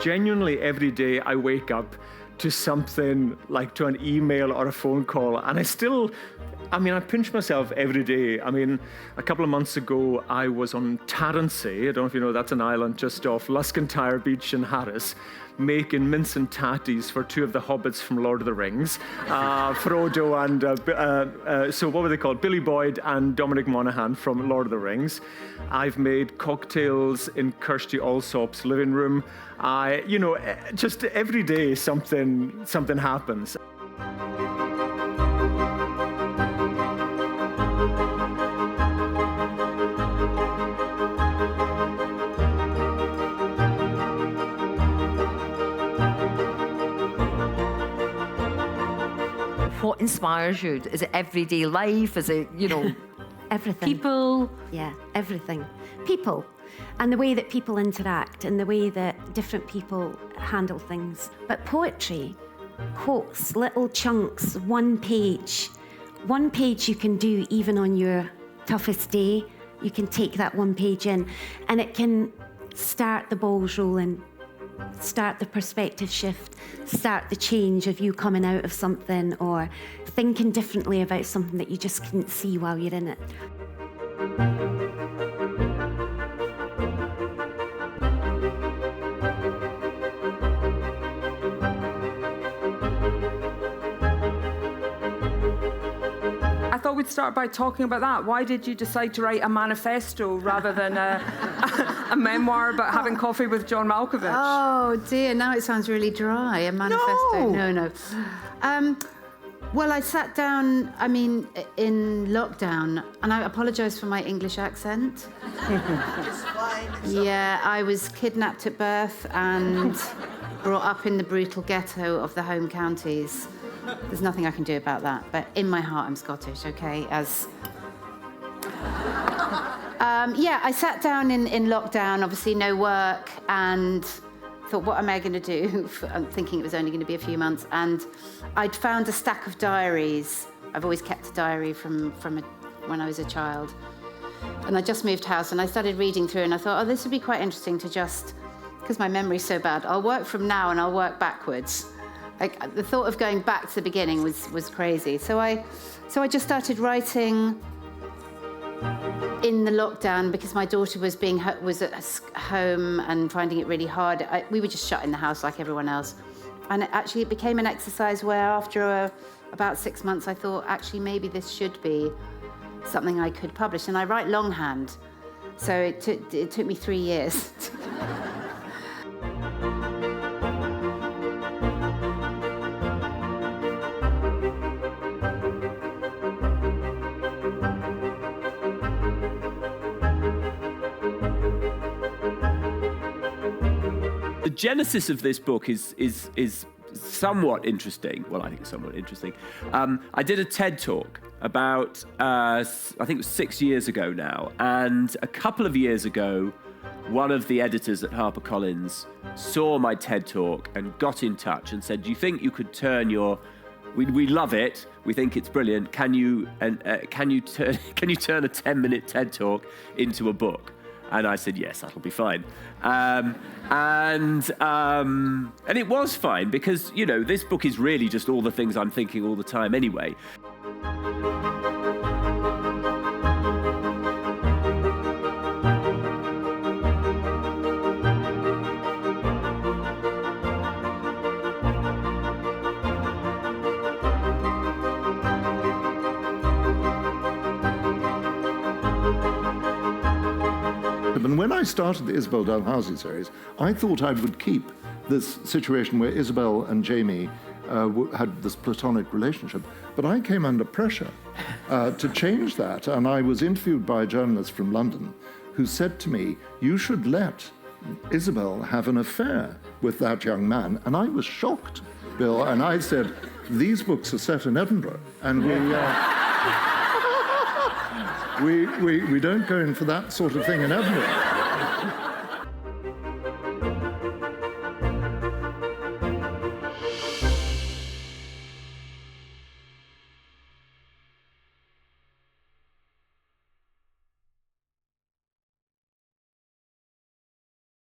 Genuinely, every day I wake up to something like to an email or a phone call, and I pinch myself every day. I mean, a couple of months ago, I was on Tarrantse. I don't know if you know, that's an island just off Luscantire Beach in Harris, making mince and tatties for two of the hobbits from Lord of the Rings, Frodo and, so what were they called? Billy Boyd and Dominic Monaghan from Lord of the Rings. I've made cocktails in Kirsty Allsop's living room. Just every day something happens. What inspires you? Is it everyday life? Is it, Everything. people? Yeah, everything. People. And the way that people interact and the way that different people handle things. But poetry, quotes, little chunks, one page. One page you can do even on your toughest day. You can take that one page in and it can start the balls rolling, start the perspective shift, start the change of you coming out of something or thinking differently about something that you just couldn't see while you're in it. I thought we'd start by talking about that. Why did you decide to write a manifesto rather than a memoir about having coffee with John Malkovich? Oh dear, now it sounds really dry, a manifesto. No. Well, I sat down, in lockdown, and I apologise for my English accent. It's fine. Yeah, I was kidnapped at birth and brought up in the brutal ghetto of the home counties. There's nothing I can do about that, but in my heart I'm Scottish, okay? I sat down in lockdown, obviously no work, and thought, what am I going to do? I'm thinking it was only going to be a few months, and I'd found a stack of diaries. I've always kept a diary from when I was a child. And I just moved house, and I started reading through, and I thought, this would be quite interesting to just, because my memory's so bad, I'll work from now and I'll work backwards. Like, the thought of going back to the beginning was crazy. So I just started writing in the lockdown because my daughter was at home and finding it really hard. We were just shut in the house like everyone else. And it became an exercise where after about 6 months, I thought, actually, maybe this should be something I could publish. And I write longhand, so it took me 3 years. The genesis of this book is somewhat interesting. Well, I think it's somewhat interesting. I did a TED talk about, I think it was 6 years ago now, and a couple of years ago, one of the editors at HarperCollins saw my TED talk and got in touch and said, "Do you think you could turn your... We love it. We think it's brilliant. Can you turn a 10-minute TED talk into a book?" And I said, yes, that'll be fine. And it was fine because, this book is really just all the things I'm thinking all the time anyway. And when I started the Isabel Dalhousie series, I thought I would keep this situation where Isabel and Jamie had this platonic relationship. But I came under pressure to change that, and I was interviewed by a journalist from London who said to me, "You should let Isabel have an affair with that young man." And I was shocked, Bill, and I said, "These books are set in Edinburgh, and we don't go in for that sort of thing in Edinburgh."